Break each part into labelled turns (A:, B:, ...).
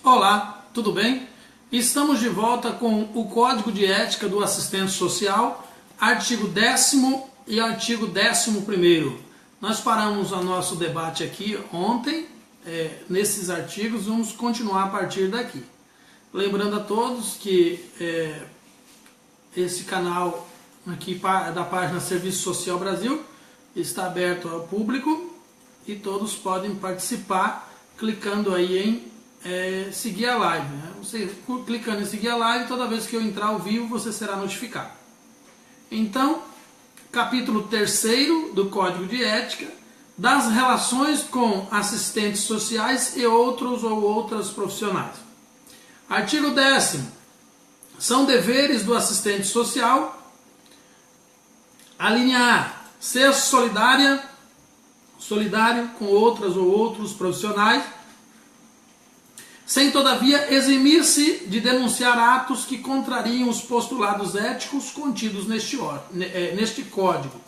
A: Olá, tudo bem? Estamos de volta com o Código de Ética do Assistente Social, artigo 10º e artigo 11º. Nós paramos o nosso debate aqui ontem, nesses artigos, vamos continuar a partir daqui. Lembrando a todos que esse canal aqui da página Serviço Social Brasil está aberto ao público e todos podem participar clicando aí em seguir a live, né? Você clicando em seguir a live, toda vez que eu entrar ao vivo você será notificado. Então, capítulo 3º do Código de Ética, das relações com assistentes sociais e outros ou outras profissionais. Artigo 10º. São deveres do assistente social: a linha A, ser solidário com outras ou outros profissionais, sem todavia eximir-se de denunciar atos que contrariam os postulados éticos contidos neste código.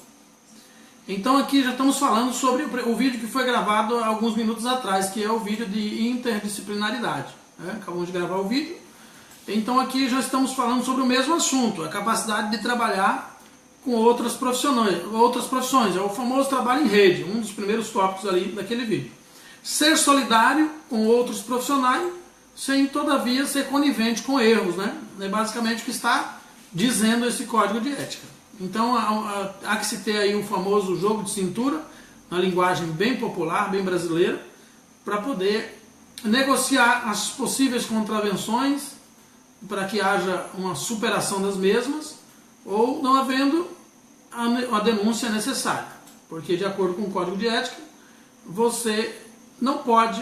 A: Então aqui já estamos falando sobre o vídeo que foi gravado há alguns minutos atrás, que é o vídeo de interdisciplinaridade. Acabamos de gravar o vídeo. Então aqui já estamos falando sobre o mesmo assunto, a capacidade de trabalhar com outras profissões. É o famoso trabalho em rede, um dos primeiros tópicos ali daquele vídeo. Ser solidário com outros profissionais, sem todavia ser conivente com erros, né? É basicamente o que está dizendo esse código de ética. Então há que se ter aí um famoso jogo de cintura, na linguagem bem popular, bem brasileira, para poder negociar as possíveis contravenções, para que haja uma superação das mesmas, ou não havendo a denúncia necessária. Porque, de acordo com o Código de Ética, você não pode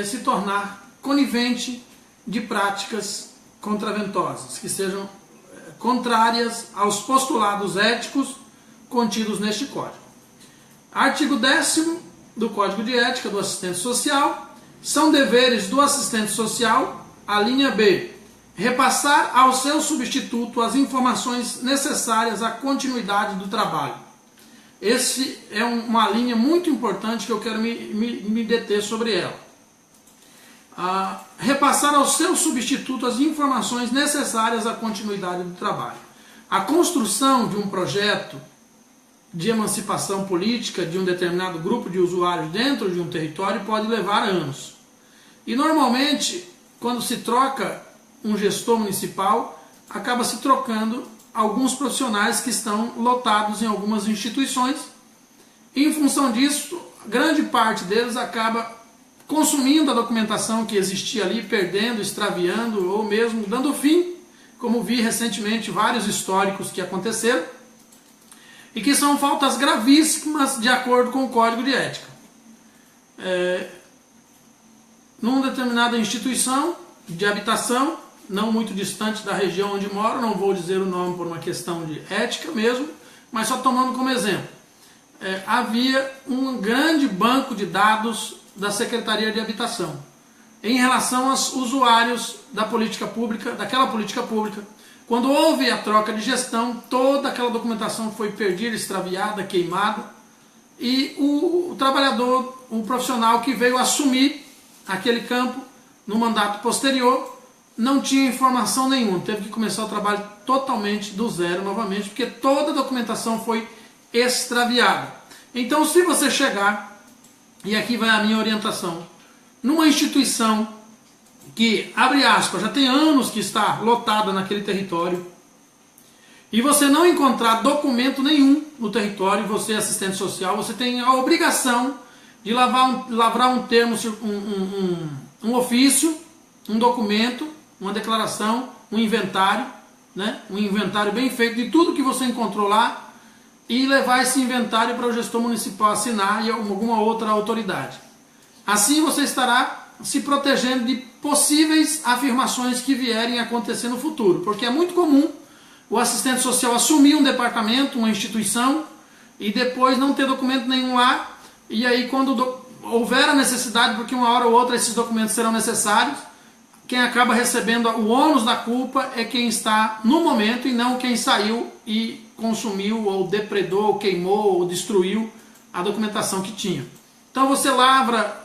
A: se tornar conivente de práticas contraventosas, que sejam contrárias aos postulados éticos contidos neste Código. Artigo 10º do Código de Ética do Assistente Social. São deveres do assistente social, a linha B, repassar ao seu substituto as informações necessárias à continuidade do trabalho. Esse é uma linha muito importante que eu quero me deter sobre ela. Repassar ao seu substituto as informações necessárias à continuidade do trabalho. A construção de um projeto de emancipação política de um determinado grupo de usuários dentro de um território pode levar anos. E normalmente, quando se troca um gestor municipal, acaba se trocando alguns profissionais que estão lotados em algumas instituições. E, em função disso, grande parte deles acaba consumindo a documentação que existia ali, perdendo, extraviando ou mesmo dando fim, como vi recentemente vários históricos que aconteceram, e que são faltas gravíssimas de acordo com o Código de Ética. Numa determinada instituição de habitação, não muito distante da região onde moro, não vou dizer o nome por uma questão de ética mesmo, mas só tomando como exemplo. Havia um grande banco de dados da Secretaria de Habitação em relação aos usuários daquela política pública. Quando houve a troca de gestão, toda aquela documentação foi perdida, extraviada, queimada, e o trabalhador, o profissional que veio assumir aquele campo no mandato posterior, não tinha informação nenhuma, teve que começar o trabalho totalmente do zero novamente, porque toda a documentação foi extraviada. Então, se você chegar, e aqui vai a minha orientação, numa instituição que, abre aspas, já tem anos que está lotada naquele território, e você não encontrar documento nenhum no território, você assistente social, você tem a obrigação de lavrar um termo, um ofício, um documento, uma declaração, um inventário, né? Um inventário bem feito de tudo que você encontrou lá, e levar esse inventário para o gestor municipal assinar e alguma outra autoridade. Assim você estará se protegendo de possíveis afirmações que vierem a acontecer no futuro, porque é muito comum o assistente social assumir um departamento, uma instituição, e depois não ter documento nenhum lá, e aí quando houver a necessidade, porque uma hora ou outra esses documentos serão necessários, quem acaba recebendo o ônus da culpa é quem está no momento e não quem saiu e consumiu, ou depredou, ou queimou, ou destruiu a documentação que tinha. Então você lavra,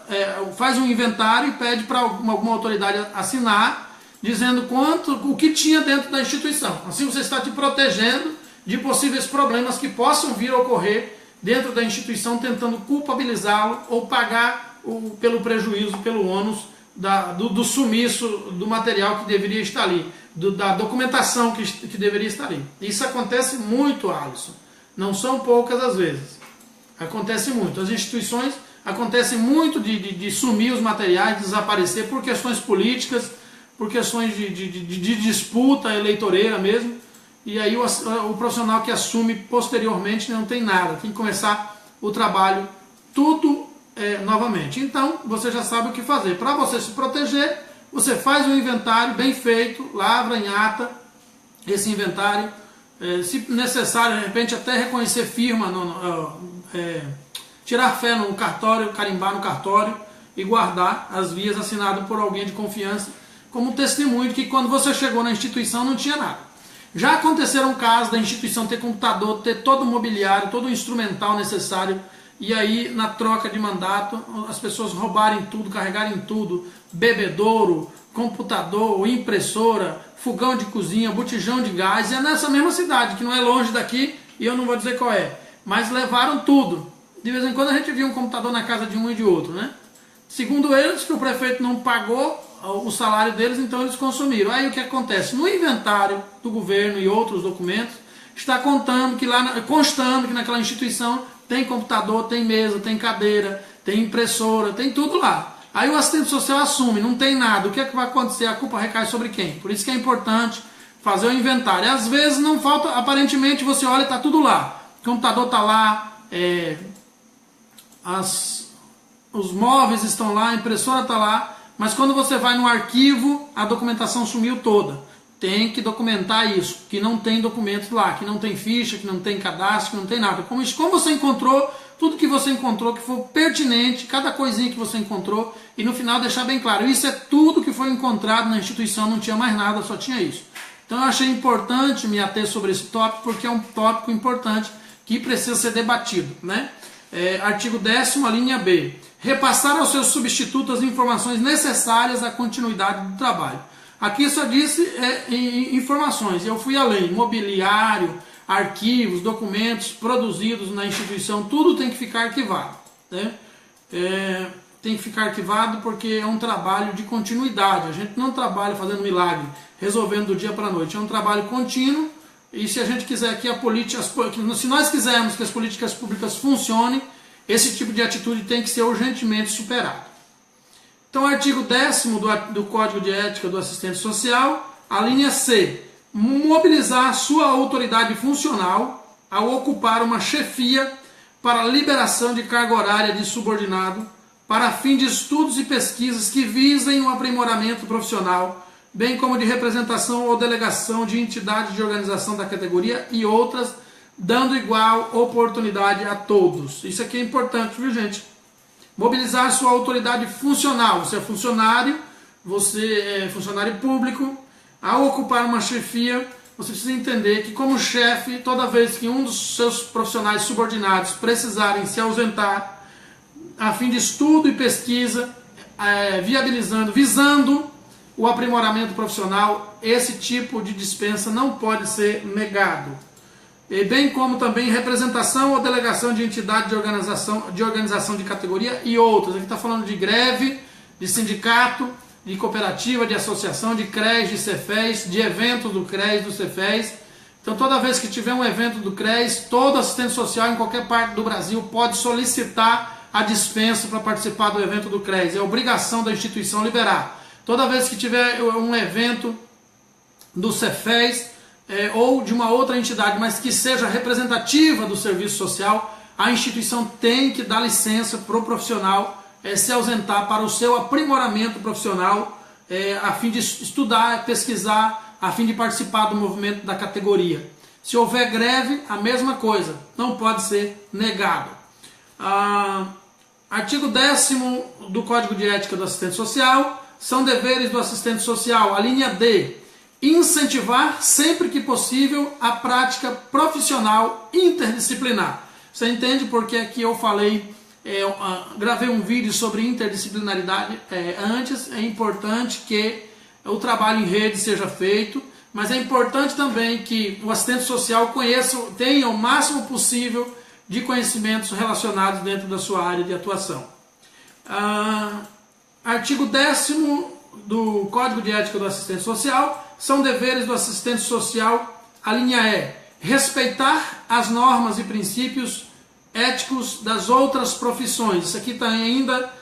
A: faz um inventário e pede para alguma autoridade assinar, dizendo o que tinha dentro da instituição. Assim você está te protegendo de possíveis problemas que possam vir a ocorrer dentro da instituição, tentando culpabilizá-lo ou pagar pelo prejuízo, pelo ônus do sumiço do material que deveria estar ali, da documentação que deveria estar ali. Isso acontece muito, Alisson. Não são poucas as vezes. Acontece muito. As instituições acontecem muito de sumir os materiais, de desaparecer por questões políticas, por questões de disputa eleitoreira mesmo. E aí o profissional que assume posteriormente não tem nada. Tem que começar o trabalho tudo novamente. Então você já sabe o que fazer. Para você se proteger, você faz um inventário bem feito, lavra em ata esse inventário. Se necessário, de repente até reconhecer firma, tirar fé no cartório, carimbar no cartório e guardar as vias assinadas por alguém de confiança como testemunho de que quando você chegou na instituição não tinha nada. Já aconteceram casos da instituição ter computador, ter todo o mobiliário, todo o instrumental necessário, e aí na troca de mandato as pessoas roubarem tudo, carregarem tudo, bebedouro, computador, impressora, fogão de cozinha, botijão de gás, e é nessa mesma cidade, que não é longe daqui, e eu não vou dizer qual é, mas levaram tudo. De vez em quando a gente via um computador na casa de um e de outro, né? Segundo eles, que o prefeito não pagou o salário deles, então eles consumiram. Aí o que acontece? No inventário do governo e outros documentos, está constando que naquela instituição tem computador, tem mesa, tem cadeira, tem impressora, tem tudo lá. Aí o assistente social assume, não tem nada. O que é que vai acontecer? A culpa recai sobre quem? Por isso que é importante fazer o inventário. Às vezes não falta, aparentemente você olha e está tudo lá. O computador está lá, os móveis estão lá, a impressora está lá, mas quando você vai no arquivo, a documentação sumiu toda. Tem que documentar isso, que não tem documentos lá, que não tem ficha, que não tem cadastro, que não tem nada. Como você encontrou, tudo que você encontrou que for pertinente, cada coisinha que você encontrou, e no final deixar bem claro, isso é tudo que foi encontrado na instituição, não tinha mais nada, só tinha isso. Então eu achei importante me ater sobre esse tópico, porque é um tópico importante que precisa ser debatido, né? Artigo 10º, a linha B. Repassar aos seus substitutos as informações necessárias à continuidade do trabalho. Aqui só disse informações, eu fui além, mobiliário, arquivos, documentos produzidos na instituição, tudo tem que ficar arquivado, né? Tem que ficar arquivado porque é um trabalho de continuidade, a gente não trabalha fazendo milagre, resolvendo do dia para a noite, é um trabalho contínuo. E se a gente quiser que se nós quisermos que as políticas públicas funcionem, esse tipo de atitude tem que ser urgentemente superado. Então, artigo 10º do Código de Ética do Assistente Social, a linha C, mobilizar sua autoridade funcional ao ocupar uma chefia para liberação de carga horária de subordinado para fim de estudos e pesquisas que visem o aprimoramento profissional, bem como de representação ou delegação de entidades de organização da categoria e outras, dando igual oportunidade a todos. Isso aqui é importante, viu, gente? Mobilizar sua autoridade funcional. Você é funcionário público, ao ocupar uma chefia, você precisa entender que como chefe, toda vez que um dos seus profissionais subordinados precisarem se ausentar, a fim de estudo e pesquisa, visando o aprimoramento profissional, esse tipo de dispensa não pode ser negado. E bem como também representação ou delegação de entidade de organização de categoria e outras. Aqui está falando de greve, de sindicato, de cooperativa, de associação, de CRES, de CEFES, de eventos do CRES, do CEFES. Então toda vez que tiver um evento do CRES, todo assistente social em qualquer parte do Brasil pode solicitar a dispensa para participar do evento do CRES. É obrigação da instituição liberar. Toda vez que tiver um evento do CEFES ou de uma outra entidade, mas que seja representativa do serviço social, a instituição tem que dar licença para o profissional se ausentar para o seu aprimoramento profissional, a fim de estudar, pesquisar, a fim de participar do movimento da categoria. Se houver greve, a mesma coisa, não pode ser negado. Artigo 10º do Código de Ética do Assistente Social. São deveres do assistente social, a linha D, incentivar sempre que possível a prática profissional interdisciplinar. Você entende porque aqui eu falei gravei um vídeo sobre interdisciplinaridade antes. É importante que o trabalho em rede seja feito, mas é importante também que o assistente social tenha o máximo possível de conhecimentos relacionados dentro da sua área de atuação. Artigo 10º do Código de Ética do Assistente Social: são deveres do assistente social, a linha E, respeitar as normas e princípios éticos das outras profissões. Isso aqui está ainda,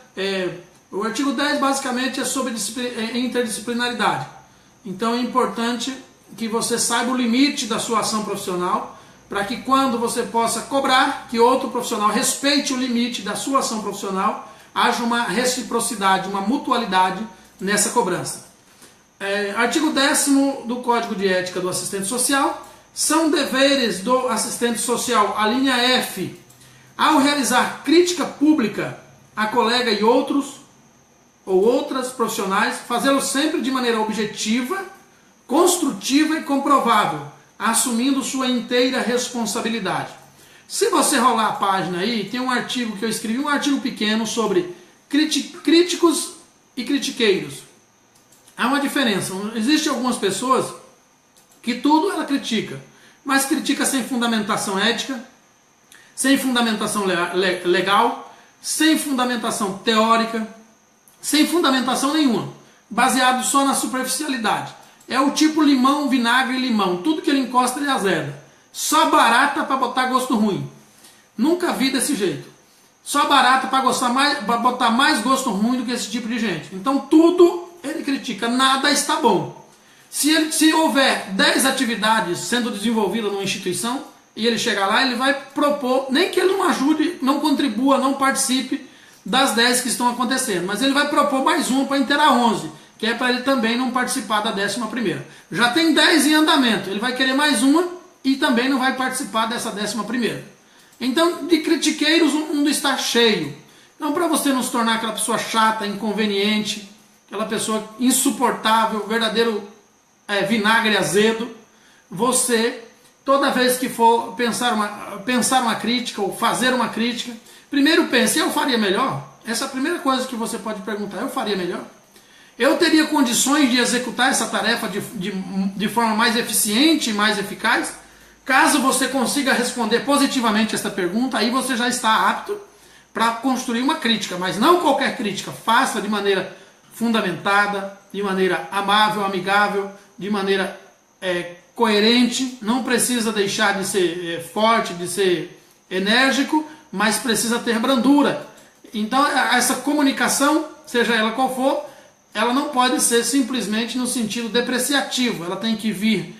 A: o artigo 10 basicamente é sobre interdisciplinaridade. Então é importante que você saiba o limite da sua ação profissional, para que quando você possa cobrar que outro profissional respeite o limite da sua ação profissional, haja uma reciprocidade, uma mutualidade nessa cobrança. Artigo 10º do Código de Ética do Assistente Social: são deveres do assistente social, a linha F, ao realizar crítica pública a colega e outros ou outras profissionais, fazê-lo sempre de maneira objetiva, construtiva e comprovável, assumindo sua inteira responsabilidade. Se você rolar a página aí, tem um artigo que eu escrevi, um artigo pequeno sobre críticos e critiqueiros. Há uma diferença. Existem algumas pessoas que tudo ela critica, mas critica sem fundamentação ética, sem fundamentação legal, sem fundamentação teórica, sem fundamentação nenhuma, baseado só na superficialidade. É o tipo limão, vinagre e limão. Tudo que ele encosta ele azeda. Só barata para botar gosto ruim. Nunca vi desse jeito. Só barata para botar mais gosto ruim do que esse tipo de gente. Então tudo ele critica, nada está bom. Se houver 10 atividades sendo desenvolvidas numa instituição e ele chegar lá, ele vai propor, nem que ele não ajude, não contribua, não participe das 10 que estão acontecendo, mas ele vai propor mais uma para inteirar 11, que é para ele também não participar da 11ª. Já tem 10 em andamento, ele vai querer mais uma e também não vai participar dessa 11ª. Então, de critiqueiros, o mundo está cheio. Então, para você não se tornar aquela pessoa chata, inconveniente, aquela pessoa insuportável, verdadeiro vinagre azedo, você, toda vez que for pensar uma crítica ou fazer uma crítica, primeiro pense: eu faria melhor? Essa é a primeira coisa que você pode perguntar. Eu faria melhor? Eu teria condições de executar essa tarefa de forma mais eficiente e mais eficaz? Caso você consiga responder positivamente esta pergunta, aí você já está apto para construir uma crítica, mas não qualquer crítica. Faça de maneira fundamentada, de maneira amável, amigável, de maneira coerente. Não precisa deixar de ser forte, de ser enérgico, mas precisa ter brandura. Então essa comunicação, seja ela qual for, ela não pode ser simplesmente no sentido depreciativo. Ela tem que vir,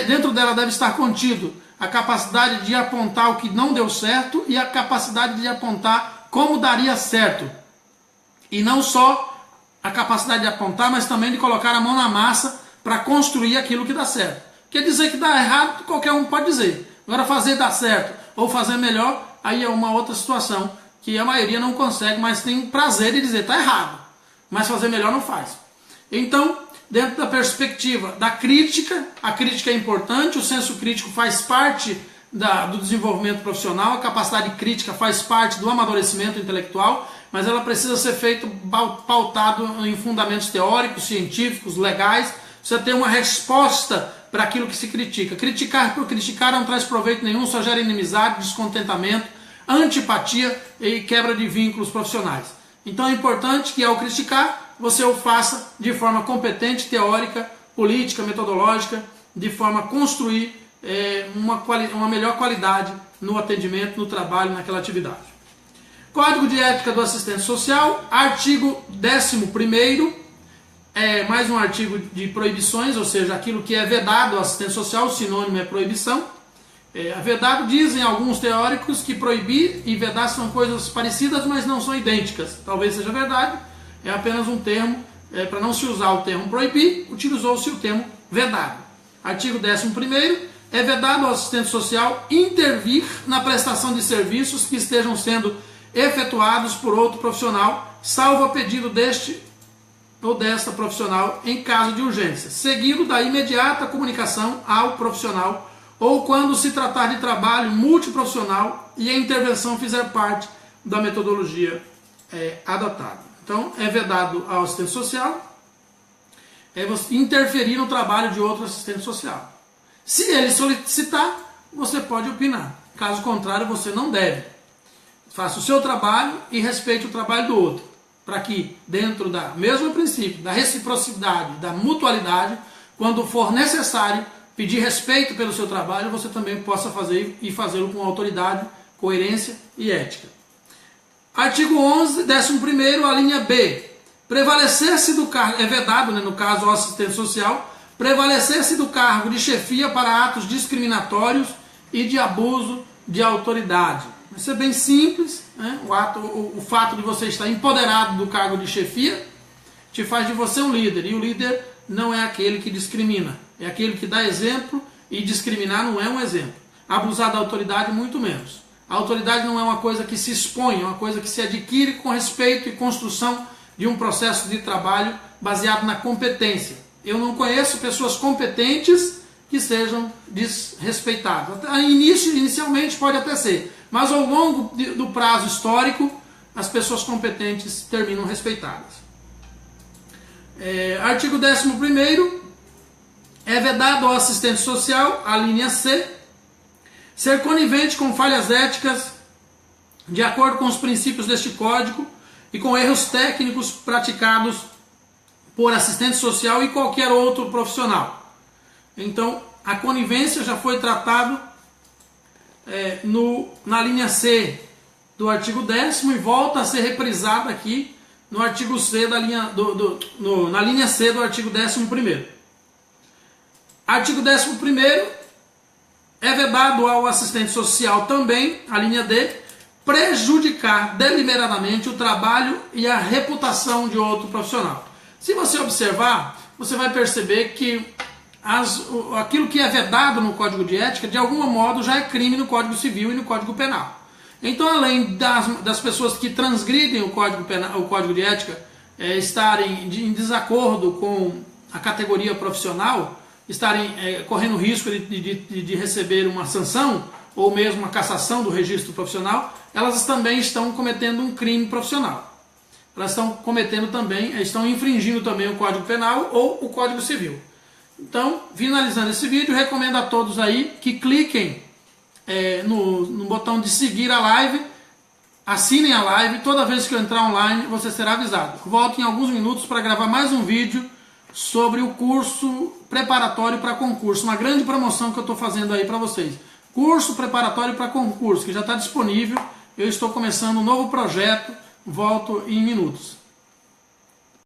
A: dentro dela deve estar contido a capacidade de apontar o que não deu certo e a capacidade de apontar como daria certo. E não só a capacidade de apontar, mas também de colocar a mão na massa para construir aquilo que dá certo. Quer dizer que dá errado, qualquer um pode dizer. Agora fazer dar certo ou fazer melhor, aí é uma outra situação que a maioria não consegue, mas tem prazer de dizer: está errado, mas fazer melhor não faz. Então, dentro da perspectiva da crítica, a crítica é importante, o senso crítico faz parte do desenvolvimento profissional, a capacidade crítica faz parte do amadurecimento intelectual, mas ela precisa ser feita pautado em fundamentos teóricos, científicos, legais. Você tem uma resposta para aquilo que se critica. Criticar por criticar não traz proveito nenhum, só gera inimizade, descontentamento, antipatia e quebra de vínculos profissionais. Então é importante que ao criticar, você o faça de forma competente, teórica, política, metodológica, de forma a construir uma melhor qualidade no atendimento, no trabalho, naquela atividade. Código de Ética do Assistente Social, artigo 11º, mais um artigo de proibições, ou seja, aquilo que é vedado ao assistente social, o sinônimo é proibição. Vedado, dizem alguns teóricos que proibir e vedar são coisas parecidas, mas não são idênticas. Talvez seja verdade, é apenas um termo, para não se usar o termo proibir, utilizou-se o termo vedado. Artigo 11º, é vedado ao assistente social intervir na prestação de serviços que estejam sendo efetuados por outro profissional, salvo a pedido deste ou desta profissional em caso de urgência, seguido da imediata comunicação ao profissional, ou quando se tratar de trabalho multiprofissional e a intervenção fizer parte da metodologia adotada. Então, é vedado ao assistente social você interferir no trabalho de outro assistente social. Se ele solicitar, você pode opinar. Caso contrário, você não deve. Faça o seu trabalho e respeite o trabalho do outro, para que, dentro do mesmo princípio, da reciprocidade, da mutualidade, quando for necessário pedir respeito pelo seu trabalho, você também possa fazer e fazê-lo com autoridade, coerência e ética. Artigo 11, 11º, a linha B. Prevalecer-se do cargo, é vedado, no caso, ao assistente social, prevalecer-se do cargo de chefia para atos discriminatórios e de abuso de autoridade. Isso é bem simples, né? O fato de você estar empoderado do cargo de chefia te faz de você um líder, e o líder não é aquele que discrimina, é aquele que dá exemplo, e discriminar não é um exemplo. Abusar da autoridade, muito menos. A autoridade não é uma coisa que se expõe, é uma coisa que se adquire com respeito e construção de um processo de trabalho baseado na competência. Eu não conheço pessoas competentes que sejam desrespeitadas. Inicialmente pode até ser, mas ao longo do prazo histórico, as pessoas competentes terminam respeitadas. Artigo 11º, é vedado ao assistente social, a linha C, ser conivente com falhas éticas de acordo com os princípios deste código e com erros técnicos praticados por assistente social e qualquer outro profissional. Então, a conivência já foi tratado na linha C do artigo 10º e volta a ser reprisada aqui no artigo C da linha, na linha C do artigo 11º. Artigo 11º, é vedado ao assistente social também, a linha D, prejudicar deliberadamente o trabalho e a reputação de outro profissional. Se você observar, você vai perceber que aquilo que é vedado no Código de Ética, de algum modo, já é crime no Código Civil e no Código Penal. Então, além das pessoas que transgridem o Código de Ética estarem em desacordo com a categoria profissional, estarem correndo risco de receber uma sanção ou mesmo uma cassação do registro profissional, elas também estão cometendo um crime profissional. Elas estão infringindo também o Código Penal ou o Código Civil. Então, finalizando esse vídeo, recomendo a todos aí que cliquem no botão de seguir a live, assinem a live, toda vez que eu entrar online você será avisado. Volto em alguns minutos para gravar mais um vídeo sobre o curso preparatório para concurso, uma grande promoção que eu estou fazendo aí para vocês. Curso preparatório para concurso, que já está disponível. Eu estou começando um novo projeto, volto em minutos.